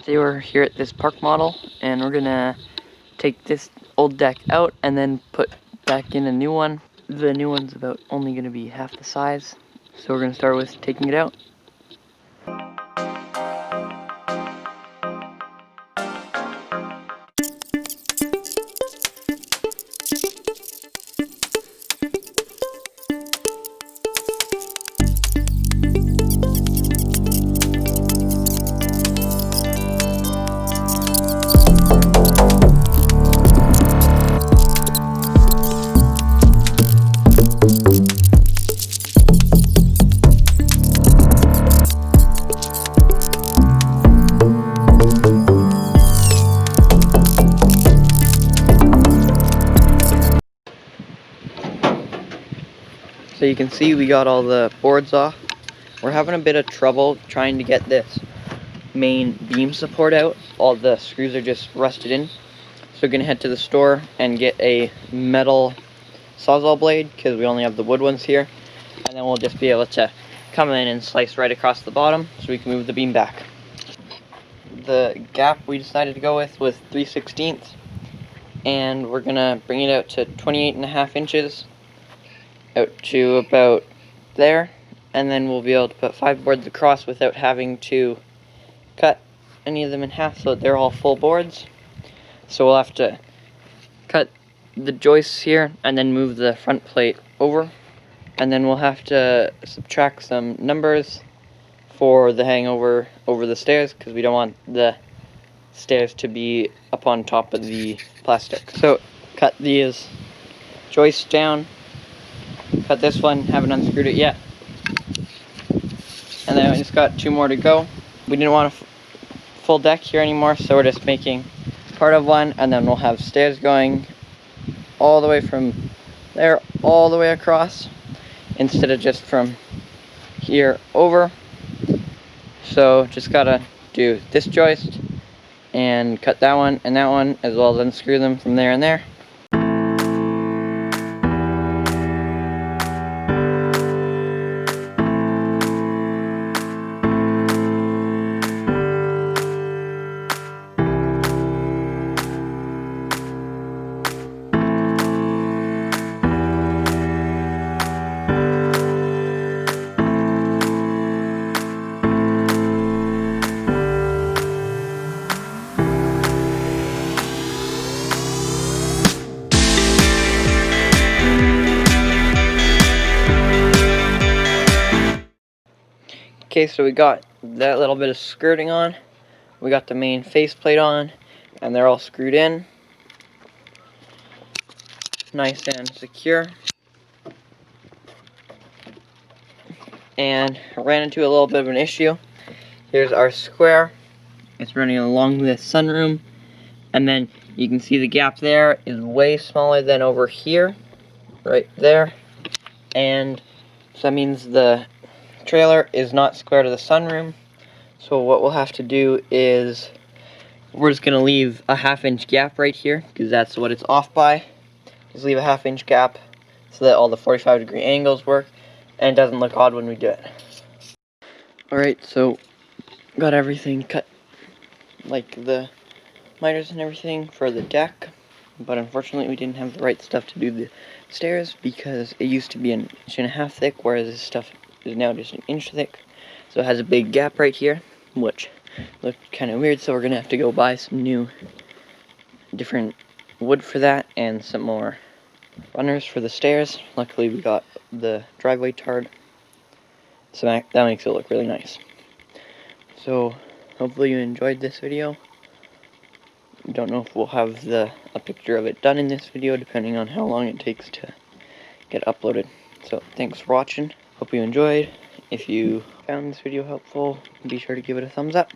Today we're here at this park model, and we're gonna take this old deck out and then put back in a new one. The new one's about only gonna be half the size, so we're gonna start with taking it out. So you can see we got all the boards off. We're having a bit of trouble trying to get this main beam support out. All the screws are just rusted in. So we're gonna head to the store and get a metal Sawzall blade, because we only have the wood ones here. And then we'll just be able to come in and slice right across the bottom so we can move the beam back. The gap we decided to go with was 3/16, and we're gonna bring it out to 28.5 inches. Out to about there, and then we'll be able to put 5 boards across without having to cut any of them in half, so they're all full boards. So we'll have to cut the joists here and then move the front plate over, and then we'll have to subtract some numbers for the hangover over the stairs, because we don't want the stairs to be up on top of the plastic. So cut these joists down. Cut this one, haven't unscrewed it yet. And then we just got 2 more to go. We didn't want a full deck here anymore, so we're just making part of one, and then we'll have stairs going all the way from there all the way across, instead of just from here over. So just gotta do this joist and cut that one and that one, as well as unscrew them from there and there. Okay, so we got that little bit of skirting on, we got the main faceplate on, and they're all screwed in nice and secure. And I ran into a little bit of an issue. Here's our square. It's running along the sunroom, and then you can see the gap there is way smaller than over here, right there. And so that means the trailer is not square to the sunroom. So what we'll have to do is we're just gonna leave a 1/2 inch gap right here, because that's what it's off by. Just leave a 1/2 inch gap so that all the 45-degree angles work and it doesn't look odd when we do it. Alright, so got everything cut, like the miters and everything for the deck, but unfortunately we didn't have the right stuff to do the stairs, because it used to be 1.5 inches thick, whereas this stuff is now just 1 inch thick. So it has a big gap right here, which looked kind of weird, so we're gonna have to go buy some new different wood for that and some more runners for the stairs. Luckily we got the driveway tarred, so that makes it look really nice. So hopefully you enjoyed this video. Don't know if we'll have a picture of it done in this video, depending on how long it takes to get uploaded. So thanks for watching. Hope you enjoyed. If you found this video helpful, be sure to give it a thumbs up.